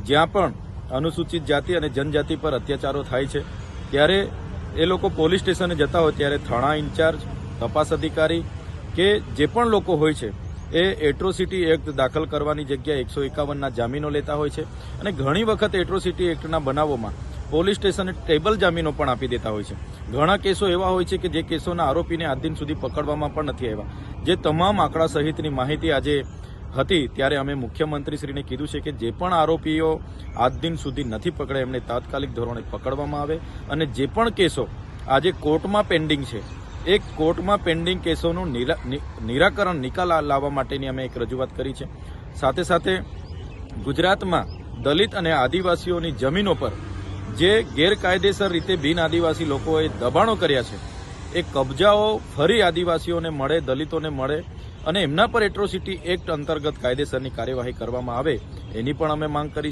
જ્યાં પણ અનુસૂચિત જાતિ અને જનજાતિ પર અત્યાચારો થાય છે ત્યારે એ લોકો પોલીસ સ્ટેશને જતા હોય ત્યારે થાણા ઇન્ચાર્જ, તપાસ અધિકારી કે જે પણ લોકો હોય છે એ એટ્રોસિટી એક્ટ દાખલ કરવાની જગ્યાએ 151ના જામીનો લેતા હોય છે અને ઘણી વખત એટ્રોસિટી એક્ટના બનાવોમાં પોલીસ સ્ટેશને ટેબલ જામીનો પણ આપી દેતા હોય છે. ઘણા કેસો એવા હોય છે કે જે કેસોના આરોપીને આજ દિન સુધી પકડવામાં પણ નથી આવ્યા. જે તમામ આંકડા સહિતની માહિતી આજે હતી ત્યારે અમે મુખ્યમંત્રીશ્રીને કીધું છે કે જે પણ આરોપીઓ આજ દિન સુધી નથી પકડે એમને તાત્કાલિક ધોરણે પકડવામાં આવે અને જે પણ કેસો આજે કોર્ટમાં પેન્ડિંગ છે એ કોર્ટમાં પેન્ડિંગ કેસોનું નિરાકરણ નિકાલ લાવવા માટેની અમે એક રજૂઆત કરી છે. સાથે સાથે ગુજરાતમાં દલિત અને આદિવાસીઓની જમીનો પર જે ગેરકાયદેસર રીતે બિન આદિવાસી લોકોએ દબાણો કર્યા છે એ કબજાઓ ફરી આદિવાસીઓને મળે, દલિતોને મળે અને એમના પર એટ્રોસિટી એક્ટ અંતર્ગત કાયદેસરની કાર્યવાહી કરવામાં આવે એની પણ અમે માંગ કરી.